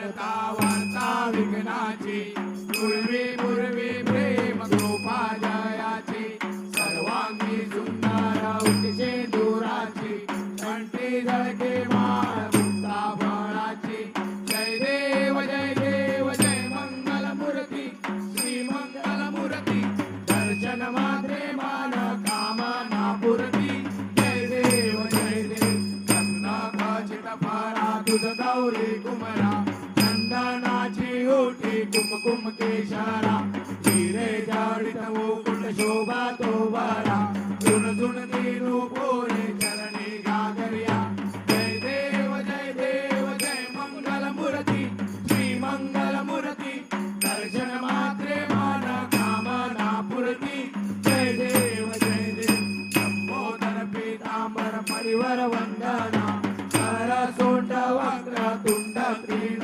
वार्ता वार्ता विघ्नाची पूर्वी पूर्वी प्रेम कृपा जयाची सर्वांगी सुंदर उठशे दुराची कंठी झळके माळ मुक्ता फळाची जय देव जय मंगल मूर्ती श्री मंगल मूर्ती दर्शन मात्रे मान कामना पूर्ती जय देव कचित फारा तुझ गौरी कुमरा चंदनाची ओटी कुमकुम केशरा हिरे जडित मुकुट शोभा तो बरा झुन झुन तीनु पोरे चरणी गागरिया जय देव जय मंगल मूर्ती श्री मंगल मूर्ती दर्शन मात्रे मान कामना पूर्ती जय देव लंबोदर पीतांबर परिवर वंदना कर सोंड वक्र तुंड क्रीड